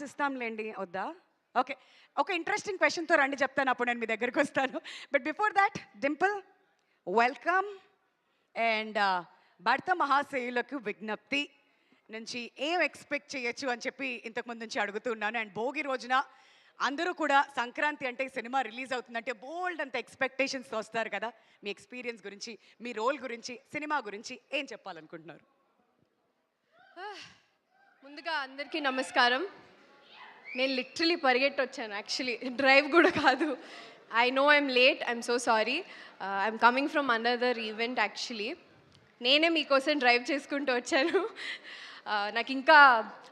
ఇస్తాంలేండి. వద్దా? ఓకే. ఒక ఇంట్రెస్టింగ్ క్వెషన్‌తో రండి చెప్తాను. అప్పుడు నేను మీ దగ్గరికొస్తాను. But before that Dimple welcome. And భర్త మహాశయులకు విజ్ఞప్తి నుంచి ఏం ఎక్స్‌పెక్ట్ చేయొచ్చు అని చెప్పి ఇంతకుముందు నుంచి అడుగుతున్నాను. అండ్ భోగి రోజున అందరూ కూడా సంక్రాంతి అంటే సినిమా రిలీజ్ అవుతుందంటే బోల్డ్ అంత ఎక్స్‌పెక్టేషన్స్‌తో వస్తారు కదా! మీ ఎక్స్‌పీరియన్స్ గురించి, మీ రోల్ గురించి, సినిమా గురించి ఏం చెప్పాలనుకుంటున్నారు? ముందుగా అందరికీ నమస్కారం. నేను లిటరలీ పరిగెట్టొచ్చాను యాక్చువల్లీ. డ్రైవ్ కూడా కాదు. I know I'm late. I'm so sorry. I'm coming from another event actually. నేనే మీకోసం డ్రైవ్ చేసుకుంటూ వచ్చాను. నాకు ఇంకా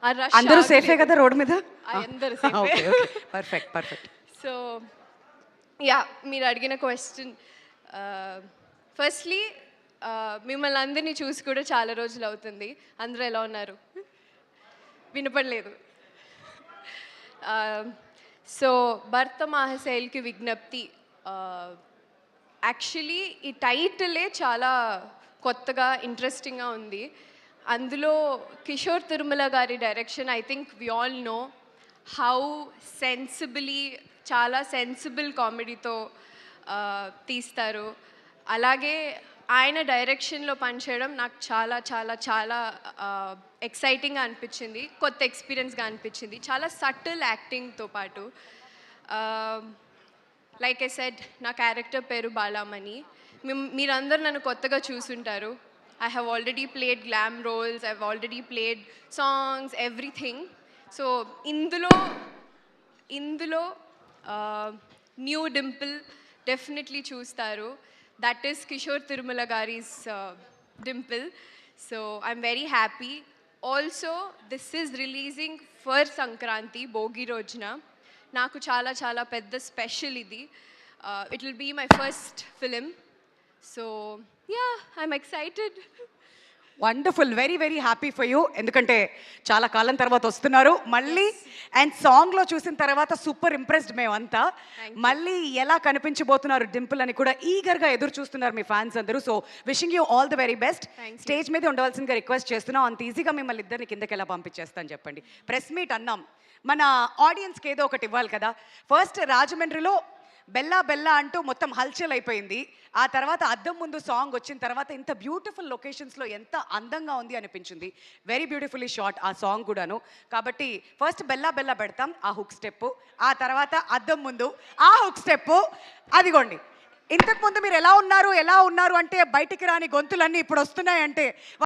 ఆ రష్ అందరూ సేఫే కదా రోడ్ మీద? అందరూ సేఫే. Okay. Okay. Perfect. Perfect. So మీరు అడిగిన క్వశ్చన్ ఫస్ట్లీ మిమ్మల్ని అందరినీ చూసి కూడా చాలా రోజులు అవుతుంది. అందరూ ఎలా ఉన్నారు? వినపడలేదు. సో భర్త మహాశైల్కి విజ్ఞప్తి, యాక్చువల్లీ ఈ టైటిలే చాలా కొత్తగా ఇంట్రెస్టింగ్గా ఉంది. అందులో కిషోర్ తిరుమల గారి direction. I think we all know how sensibly, చాలా సెన్సిబుల్ కామెడీతో తీస్తారు. అలాగే ఆయన డైరెక్షన్లో పనిచేయడం నాకు చాలా చాలా చాలా ఎక్సైటింగ్గా అనిపించింది. కొత్త ఎక్స్పీరియన్స్గా అనిపించింది. చాలా సటిల్ యాక్టింగ్తో పాటు. లైక్ ఐ సెడ్, నా క్యారెక్టర్ పేరు బాలామణి. మీరందరూ నన్ను కొత్తగా చూసుంటారు. I have already played glam roles, I've already played songs, everything. So, ఇందులో న్యూ డింపుల్ డెఫినెట్లీ చూస్తారు. That is Kishore Tirumala Gari's dimple. So, I'm very happy. Also, this is releasing for Sankranti, Bogi Rojna. Naku chala chala pedda special idi. It will be my first film. So, yeah, I'm excited. Wonderful. Very very happy for you. ఎందుకంటే చాలా కాలం తర్వాత వస్తున్నారు మళ్ళీ. And సాంగ్లో చూసిన తర్వాత super impressed మేమంతా. మళ్ళీ ఎలా కనిపించబోతున్నారు డింపుల్ అని కూడా ఈగర్గా ఎదురు చూస్తున్నారు మీ ఫ్యాన్స్ అందరూ. So wishing you all the very best. Stage మీద ఉండవలసిందిగా రిక్వెస్ట్ చేస్తున్నాం. అంత ఈజీగా మిమ్మల్ని ఇద్దరిని కిందకి ఎలా పంపించేస్తాను చెప్పండి. ప్రెస్ మీట్ అన్నాం, మన ఆడియన్స్కి ఏదో ఒకటి ఇవ్వాలి కదా. ఫస్ట్ రాజమండ్రిలో బెల్లా బెల్లా అంటూ మొత్తం హల్చల్ అయిపోయింది. ఆ తర్వాత అద్దం ముందు సాంగ్ వచ్చిన తర్వాత ఇంత బ్యూటిఫుల్ లొకేషన్స్లో ఎంత అందంగా ఉంది అనిపించింది. వెరీ బ్యూటిఫుల్లీ షాట్ ఆ సాంగ్ కూడాను. కాబట్టి ఫస్ట్ బెల్లా బెల్లా పెడతాం, ఆ హుక్ స్టెప్. ఆ తర్వాత అద్దం ముందు ఆ హుక్ స్టెప్. అదిగోండి, ఇంతకుముందు మీరు ఎలా ఉన్నారు అంటే బయటికి రాని గొంతులన్నీ ఇప్పుడు వస్తున్నాయంటే